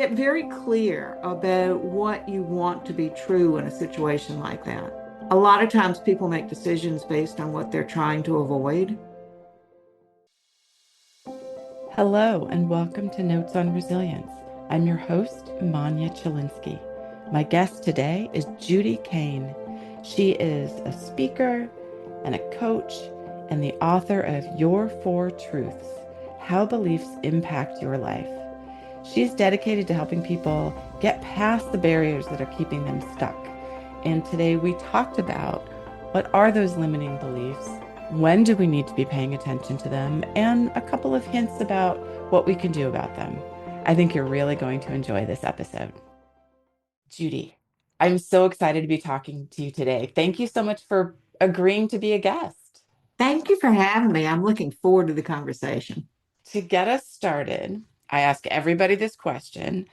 Get very clear about what you want to be true in a situation like that. A lot of times people make decisions based on what they're trying to avoid. Hello, and welcome to Notes on Resilience. I'm your host, Manya Chilinsky. My guest today is Judy Kane. She is a speaker and a coach and the author of Your Four Truths: How Beliefs Impact Your Life. She's dedicated to helping people get past the barriers that are keeping them stuck. And today we talked about what are those limiting beliefs, when do we need to be paying attention to them, and a couple of hints about what we can do about them. I think you're really going to enjoy this episode. Judy, I'm so excited to be talking to you today. Thank you so much for agreeing to be a guest. Thank you for having me. I'm looking forward to the conversation. To get us started, I ask everybody this question.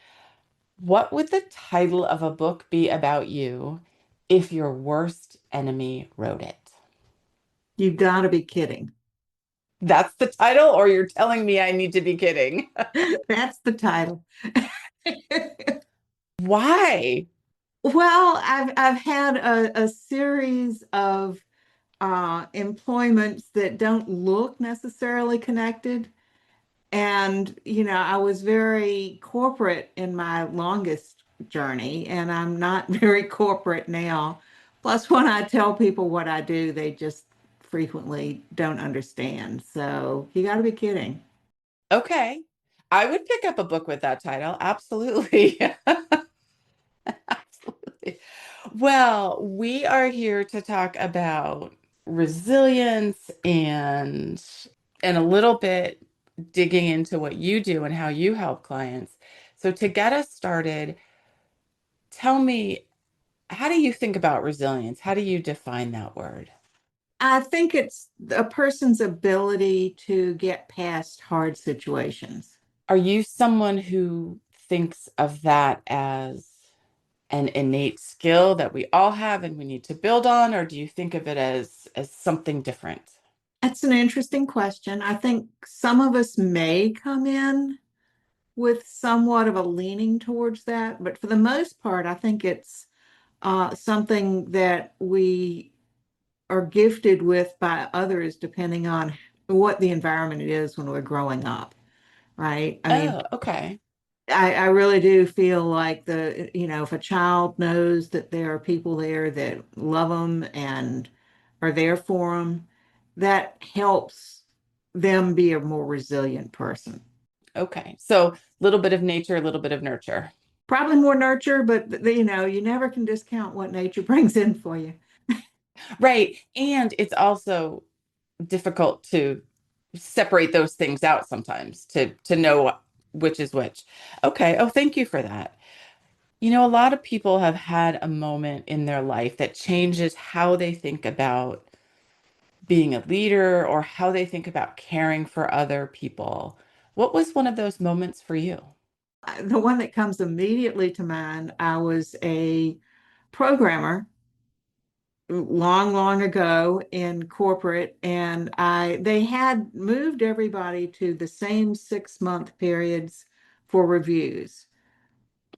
What would the title of a book be about you if your worst enemy wrote it? You've got to be kidding. That's the title, or you're telling me I need to be kidding? That's the title. Why? Well, I've had a series of employments that don't look necessarily connected. And, I was very corporate in my longest journey, and I'm not very corporate now. Plus, when I tell people what I do, they just frequently don't understand. So you got to be kidding. Okay. I would pick up a book with that title. Absolutely. Absolutely. Well, we are here to talk about resilience and a little bit digging into what you do and how you help clients. So to get us started, tell me, how do you think about resilience? How do you define that word? I think it's a person's ability to get past hard situations. Are you someone who thinks of that as an innate skill that we all have and we need to build on, or do you think of it as something different? That's an interesting question. I think some of us may come in with somewhat of a leaning towards that, but for the most part, I think it's something that we are gifted with by others depending on what the environment it is when we're growing up, right? I mean, Oh, okay. I really do feel like if a child knows that there are people there that love them and are there for them, that helps them be a more resilient person. Okay. So a little bit of nature, a little bit of nurture. Probably more nurture, but you never can discount what nature brings in for you. Right. And it's also difficult to separate those things out sometimes to know which is which. Okay. Oh, thank you for that. A lot of people have had a moment in their life that changes how they think about being a leader or how they think about caring for other people. What was one of those moments for you? The one that comes immediately to mind, I was a programmer long, long ago in corporate, and they had moved everybody to the same 6-month periods for reviews.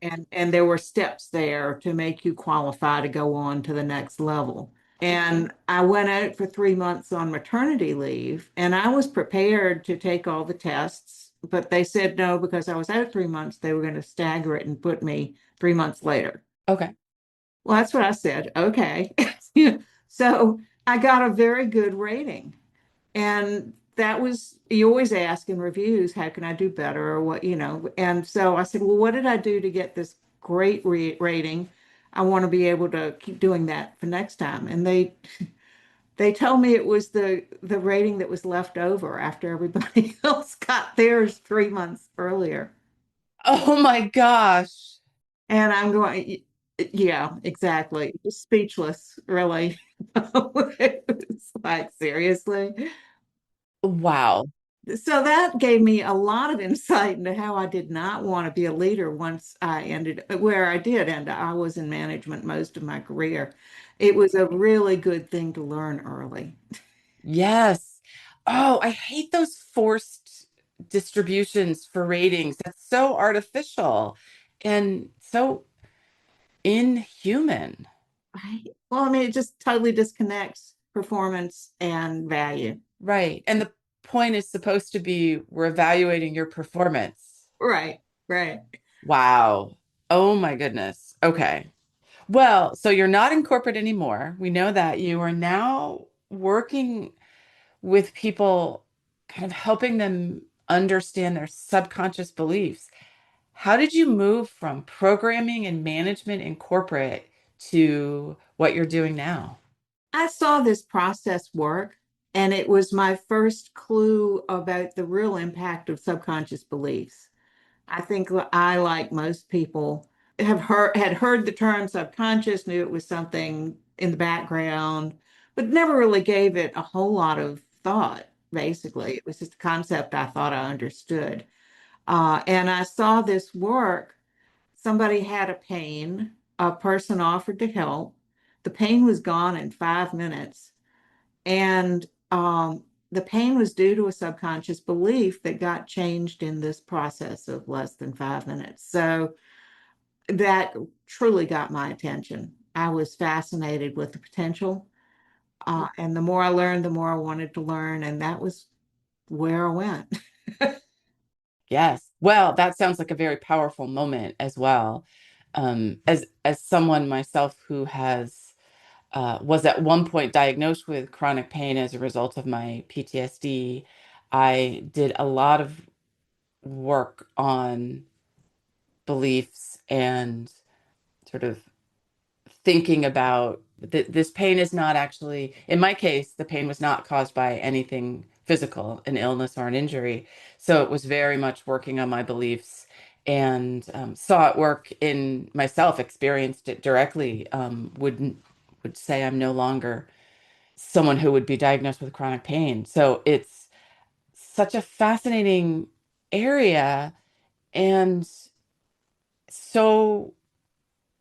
And there were steps there to make you qualify to go on to the next level. And I went out for 3 months on maternity leave, and I was prepared to take all the tests, but they said no because I was out 3 months. They were going to stagger it and put me 3 months later. Okay. Well, that's what I said. Okay. So I got a very good rating. And that was, you always ask in reviews, how can I do better or what? And so I said, well, what did I do to get this great rating? I want to be able to keep doing that for next time. And they told me it was the rating that was left over after everybody else got theirs 3 months earlier. Oh my gosh. And I'm going, yeah, exactly. Just speechless, really. It was like, seriously. Wow. So that gave me a lot of insight into how I did not want to be a leader once I ended where I did, and I was in management most of my career. It was a really good thing to learn early. Yes. Oh, I hate those forced distributions for ratings. That's so artificial. and so inhuman. Right. Well, I mean, it just totally disconnects performance and value. Right. And the point is supposed to be we're evaluating your performance. Right, right. Wow. Oh my goodness. Okay. Well, so you're not in corporate anymore. We know that you are now working with people, kind of helping them understand their subconscious beliefs. How did you move from programming and management in corporate to what you're doing now? I saw this process work, and it was my first clue about the real impact of subconscious beliefs. I think I, like most people, had heard the term subconscious, knew it was something in the background, but never really gave it a whole lot of thought. Basically, it was just a concept I thought I understood. And I saw this work. Somebody had a pain, a person offered to help. The pain was gone in 5 minutes. And the pain was due to a subconscious belief that got changed in this process of less than 5 minutes. So that truly got my attention. I was fascinated with the potential. And the more I learned, the more I wanted to learn. And that was where I went. Yes. Well, that sounds like a very powerful moment as well. As someone myself who has was at one point diagnosed with chronic pain as a result of my PTSD, I did a lot of work on beliefs and sort of thinking about that this pain is not actually, in my case, the pain was not caused by anything physical, an illness or an injury. So it was very much working on my beliefs and saw it work in myself, experienced it directly. Would say I'm no longer someone who would be diagnosed with chronic pain. So it's such a fascinating area and so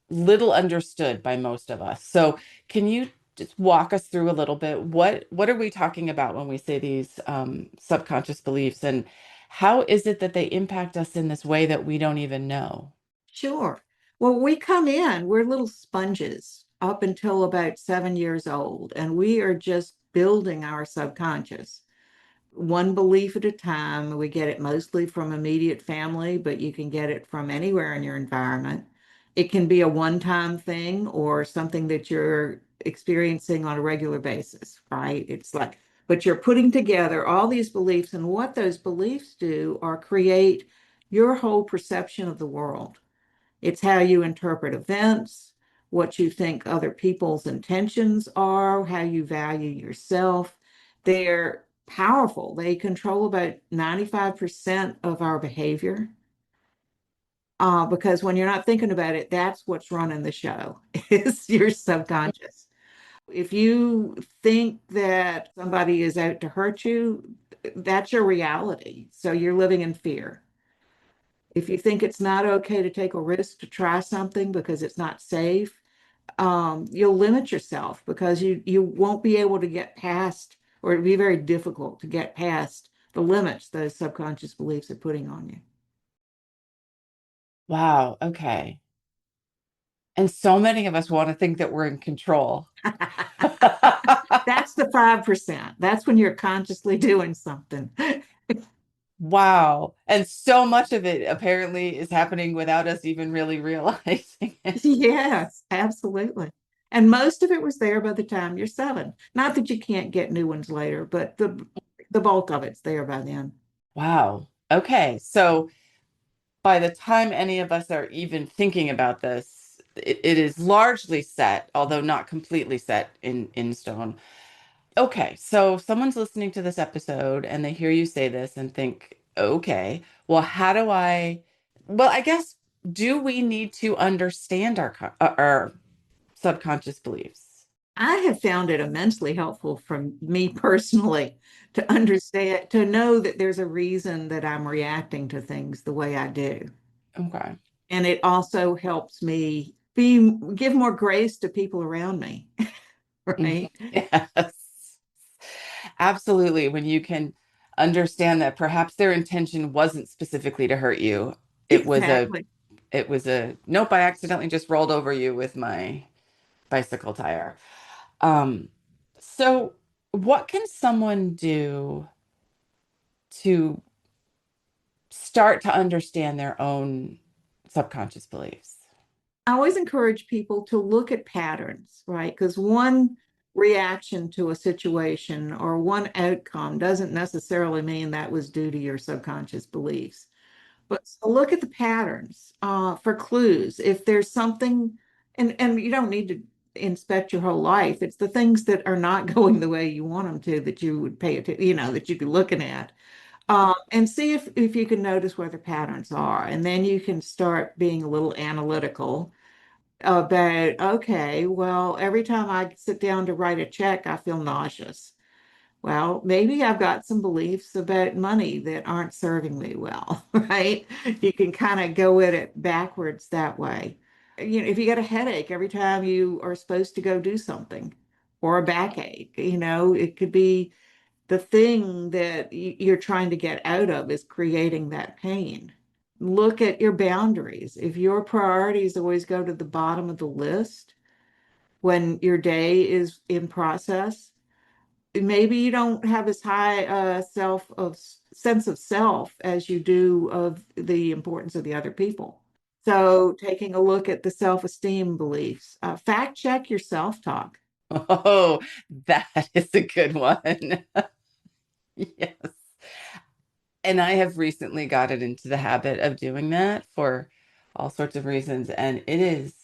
little understood by most of us. So can you just walk us through a little bit? What are we talking about when we say these subconscious beliefs, and how is it that they impact us in this way that we don't even know? Sure. Well, we come in, we're little sponges up until about 7 years old, and we are just building our subconscious one belief at a time. We get it mostly from immediate family, but you can get it from anywhere in your environment. It can be a one-time thing or something that you're experiencing on a regular basis, right? It's like, but you're putting together all these beliefs, and what those beliefs do are create your whole perception of the world. It's how you interpret events, what you think other people's intentions are, how you value yourself. They're powerful. They control about 95% of our behavior. Because when you're not thinking about it, that's what's running the show, is your subconscious. If you think that somebody is out to hurt you, that's your reality. So you're living in fear. If you think it's not okay to take a risk to try something because it's not safe, you'll limit yourself because you won't be able to get past, or it'll be very difficult to get past the limits those subconscious beliefs are putting on you. Wow, okay. And so many of us want to think that we're in control. That's the 5%. That's when you're consciously doing something. Wow. And so much of it apparently is happening without us even really realizing it. Yes, absolutely. And most of it was there by the time you're 7. Not that you can't get new ones later, but the bulk of it's there by then. Wow. Okay. So by the time any of us are even thinking about this, it is largely set, although not completely set in stone. Okay, so someone's listening to this episode and they hear you say this and think, okay, well, how do I, well, I guess, do we need to understand our subconscious beliefs? I have found it immensely helpful for me personally to understand, to know that there's a reason that I'm reacting to things the way I do. Okay. And it also helps me give more grace to people around me, Mhm. right? Yes. Absolutely. When you can understand that perhaps their intention wasn't specifically to hurt you, it was a Exactly. It was a nope, I accidentally just rolled over you with my bicycle tire. Um, so what can someone do to start to understand their own subconscious beliefs? I always encourage people to look at patterns, right? Because one reaction to a situation or one outcome doesn't necessarily mean that was due to your subconscious beliefs. But so look at the patterns for clues. If there's something, and you don't need to inspect your whole life. It's the things that are not going the way you want them to that you would pay attention, that you'd be looking at. And see if you can notice where the patterns are. And then you can start being a little analytical about, okay, well, every time I sit down to write a check, I feel nauseous. Well, maybe I've got some beliefs about money that aren't serving me well, right? You can kind of go at it backwards that way. If you get a headache every time you are supposed to go do something or a backache, it could be the thing that you're trying to get out of is creating that pain. Look at your boundaries. If your priorities always go to the bottom of the list when your day is in process, maybe you don't have as high a sense of self as you do of the importance of the other people. So taking a look at the self-esteem beliefs, fact check your self-talk. Oh, that is a good one. Yes. And I have recently gotten into the habit of doing that for all sorts of reasons. And it is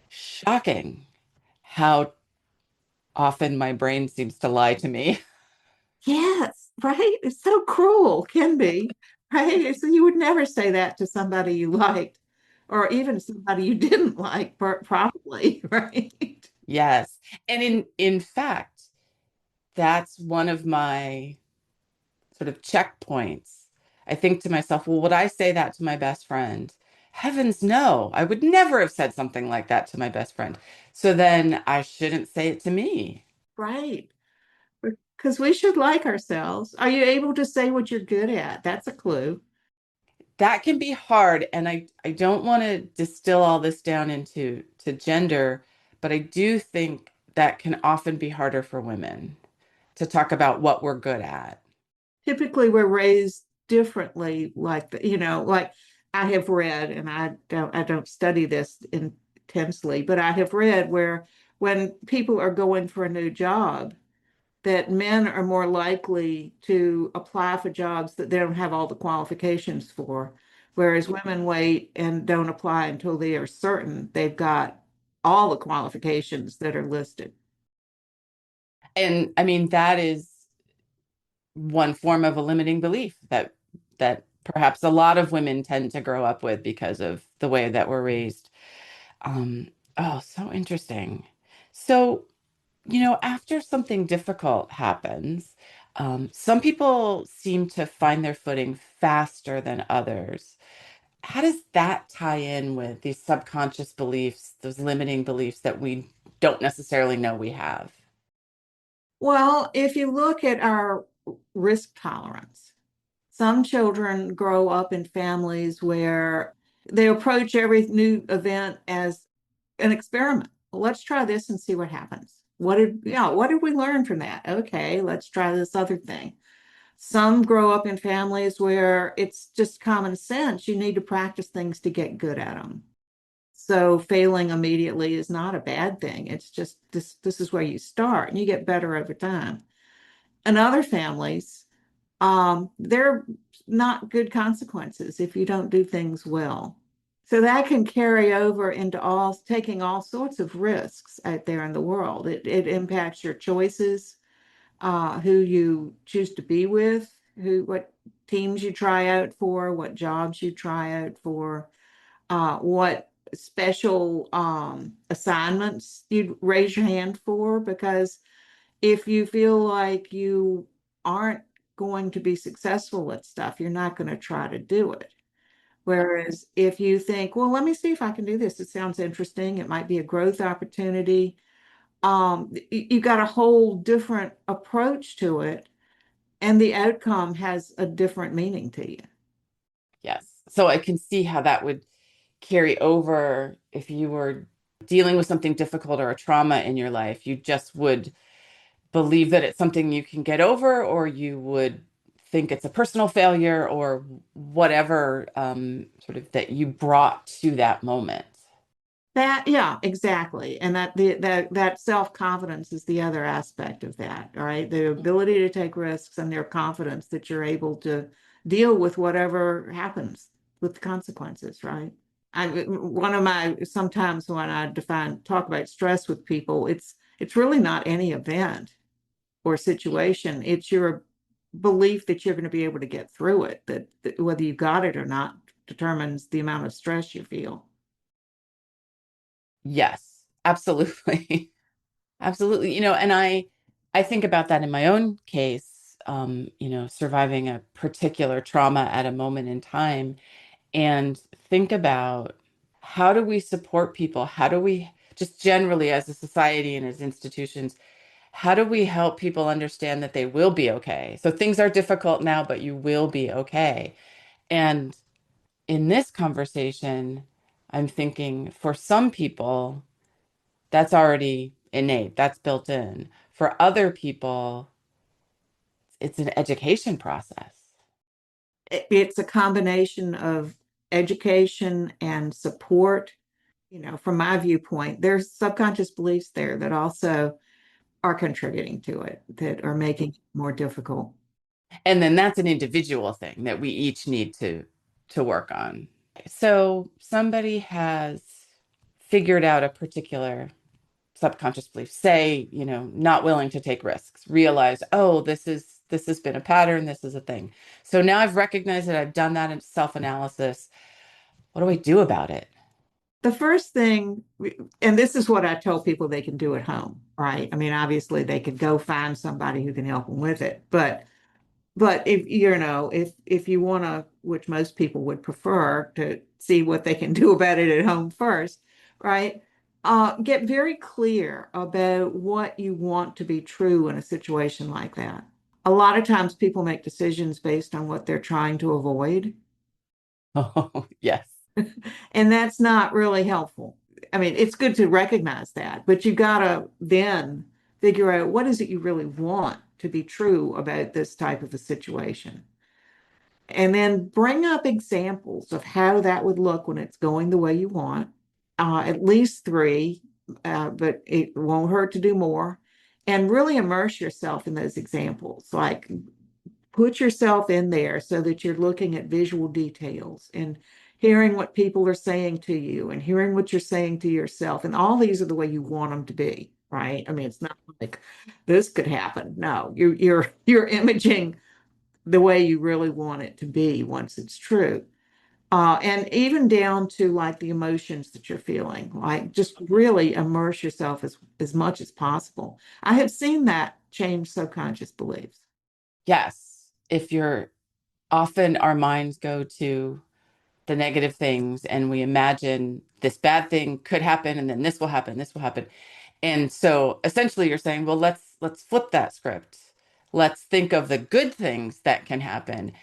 shocking how often my brain seems to lie to me. Yes, right? It's so cruel, can be, right? So you would never say that to somebody you liked, or even somebody you didn't like, probably, right? Yes. And in fact, that's one of my sort of checkpoints. I think to myself, well, would I say that to my best friend? Heavens, no. I would never have said something like that to my best friend. So then I shouldn't say it to me. Right. Because we should like ourselves. Are you able to say what you're good at? That's a clue. That can be hard. And I don't want to distill all this down into gender, but I do think that can often be harder for women to talk about what we're good at. Typically, we're raised differently, like I have read, and I don't study this intensely, but I have read where when people are going for a new job, that men are more likely to apply for jobs that they don't have all the qualifications for, whereas women wait and don't apply until they are certain they've got all the qualifications that are listed. And I mean, that is one form of a limiting belief that perhaps a lot of women tend to grow up with because of the way that we're raised. Um, oh, so interesting. So, after something difficult happens, some people seem to find their footing faster than others. How does that tie in with these subconscious beliefs, those limiting beliefs that we don't necessarily know we have? Well, if you look at our risk tolerance, some children grow up in families where they approach every new event as an experiment. Well, let's try this and see what happens. What did we learn from that? Okay, let's try this other thing. Some grow up in families where it's just common sense. You need to practice things to get good at them. So failing immediately is not a bad thing. It's just this is where you start and you get better over time. In other families, there are not good consequences if you don't do things well. So that can carry over into taking all sorts of risks out there in the world. It impacts your choices, who you choose to be with, what teams you try out for, what jobs you try out for, what special assignments you'd raise your hand for, because if you feel like you aren't going to be successful at stuff, you're not going to try to do it. Whereas if you think, well, let me see if I can do this, it sounds interesting, it might be a growth opportunity. You got a whole different approach to it, and the outcome has a different meaning to you. Yes. So I can see how that would carry over if you were dealing with something difficult or a trauma in your life. You just would believe that it's something you can get over, or you would think it's a personal failure or whatever sort of that you brought to that moment. That, yeah, exactly. And that self-confidence is the other aspect of that, right? The ability to take risks and their confidence that you're able to deal with whatever happens with the consequences, right? One of my sometimes when I talk about stress with people, it's really not any event or situation. It's your belief that you're going to be able to get through it, that whether you got it or not determines the amount of stress you feel. Yes, absolutely. Absolutely. And I think about that in my own case, surviving a particular trauma at a moment in time, and think about how do we support people? How do we just generally as a society and as institutions, how do we help people understand that they will be okay? So things are difficult now, but you will be okay. And in this conversation, I'm thinking for some people, that's already innate, that's built in. For other people, it's an education process. It's a combination of education and support. From my viewpoint, there's subconscious beliefs there that also are contributing to it, that are making it more difficult. And then that's an individual thing that we each need to work on. So somebody has figured out a particular subconscious belief, say, not willing to take risks, realize, oh, this has been a pattern, this is a thing. So now I've recognized that I've done that in self-analysis. What do I do about it? The first thing, and this is what I tell people they can do at home, right? I mean, obviously they could go find somebody who can help them with it, but if you want to, which most people would prefer to see what they can do about it at home first, right? Get very clear about what you want to be true in a situation like that. A lot of times people make decisions based on what they're trying to avoid, Oh, yes. and that's not really helpful. I mean, it's good to recognize that, but you gotta then figure out what is it you really want to be true about this type of a situation. And then bring up examples of how that would look when it's going the way you want. At least three, but it won't hurt to do more. And really immerse yourself in those examples. Like put yourself in there so that you're looking at visual details and hearing what people are saying to you and hearing what you're saying to yourself. And all these are the way you want them to be, right? I mean, it's not like this could happen. No, you're imaging the way you really want it to be once it's true. And even down to like the emotions that you're feeling, like just really immerse yourself as much as possible. I have seen that change subconscious beliefs. Yes. If you're often our minds go to the negative things and we imagine this bad thing could happen and then this will happen, this will happen. And so essentially you're saying, well, let's flip that script. Let's think of the good things that can happen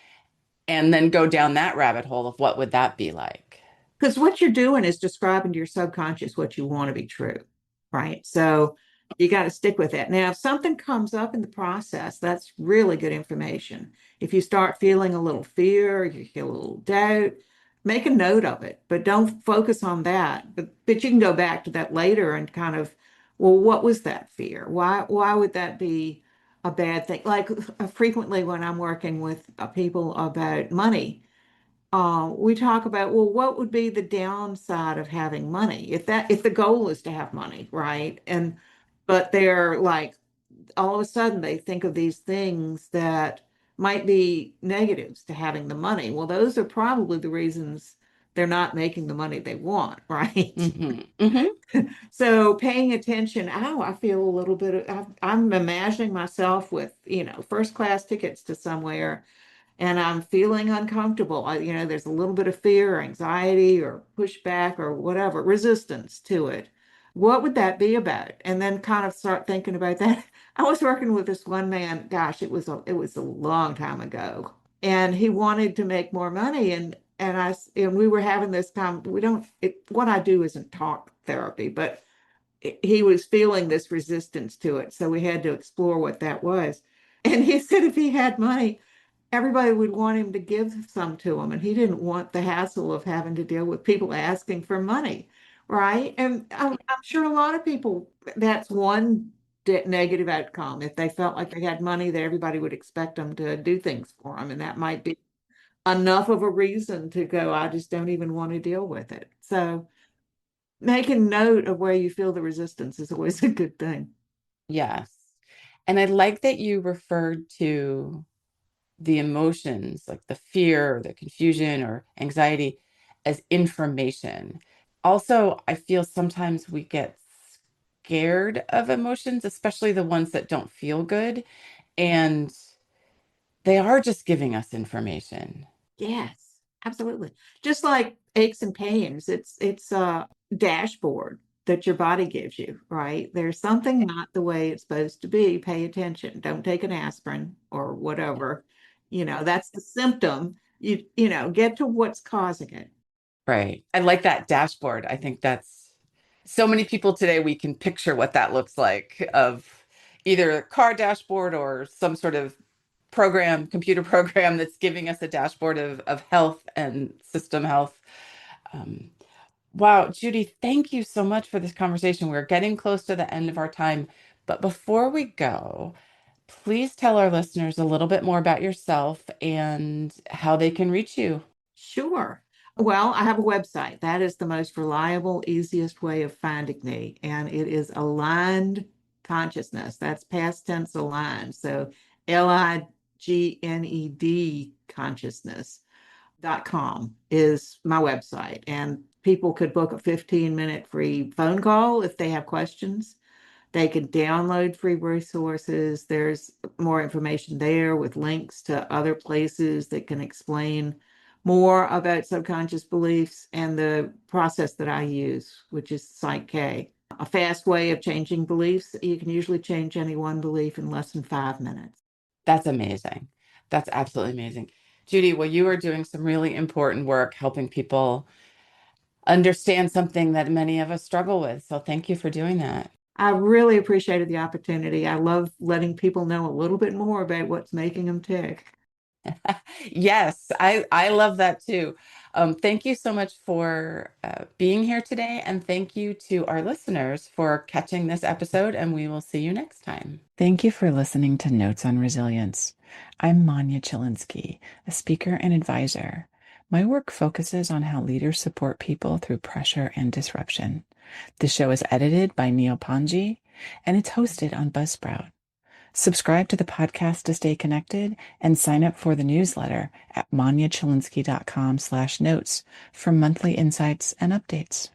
and then go down that rabbit hole of what would that be like? Because what you're doing is describing to your subconscious what you want to be true, right? So you got to stick with it. Now, if something comes up in the process, that's really good information. If you start feeling a little fear, you feel a little doubt, make a note of it, but don't focus on that. But you can go back to that later and kind of, well, what was that fear? Why would that be a bad thing? Like frequently when I'm working with people about money, we talk about, well, what would be the downside of having money if the goal is to have money, right? And but they're like all of a sudden they think of these things that might be negatives to having the money. Well, those are probably the reasons they're not making the money they want, right? Mm-hmm. Mm-hmm. So paying attention, oh, I feel a little bit I'm imagining myself with, first class tickets to somewhere and I'm feeling uncomfortable. There's a little bit of fear, or anxiety, or pushback, or whatever, resistance to it. What would that be about? And then kind of start thinking about that. I was working with this one man, gosh, it was a long time ago, and he wanted to make more money, and and we were having this time. We don't, what I do isn't talk therapy, but he was feeling this resistance to it. So we had to explore what that was. And he said if he had money, everybody would want him to give some to him. And he didn't want the hassle of having to deal with people asking for money. Right. And I'm sure a lot of people, that's one negative outcome. If they felt like they had money, that everybody would expect them to do things for them. And that might be enough of a reason to go, I just don't even want to deal with it. So making note of where you feel the resistance is always a good thing. Yes. And I like that you referred to the emotions, like the fear, the confusion, or anxiety, as information. Also, I feel sometimes we get scared of emotions, especially the ones that don't feel good. And they are just giving us information. Yes, absolutely. Just like aches and pains, it's a dashboard that your body gives you, right? There's something not the way it's supposed to be. Pay attention. Don't take an aspirin or whatever. That's the symptom. Get to what's causing it. Right. I like that dashboard. I think that's so many people today, we can picture what that looks like of either a car dashboard or some sort of program, computer program that's giving us a dashboard of health and system health. Um, wow, Judy, thank you so much for this conversation. We're getting close to the end of our time. But before we go, please tell our listeners a little bit more about yourself and how they can reach you. Sure. Well, I have a website. That is the most reliable, easiest way of finding me. And it is aligned consciousness. That's past tense aligned. So Ligned consciousness.com is my website. And people could book a 15-minute free phone call if they have questions. They can download free resources. There's more information there with links to other places that can explain more about subconscious beliefs and the process that I use, which is Psych K, a fast way of changing beliefs. You can usually change any one belief in less than 5 minutes. That's amazing. That's absolutely amazing. Judy, well, you are doing some really important work helping people understand something that many of us struggle with. So thank you for doing that. I really appreciated the opportunity. I love letting people know a little bit more about what's making them tick. Yes, I love that too. Thank you so much for being here today, and thank you to our listeners for catching this episode, and we will see you next time. Thank you for listening to Notes on Resilience. I'm Manya Chilinsky, a speaker and advisor. My work focuses on how leaders support people through pressure and disruption. The show is edited by Neil Panji, and it's hosted on Buzzsprout. Subscribe to the podcast to stay connected and sign up for the newsletter at manyachilinsky.com/notes for monthly insights and updates.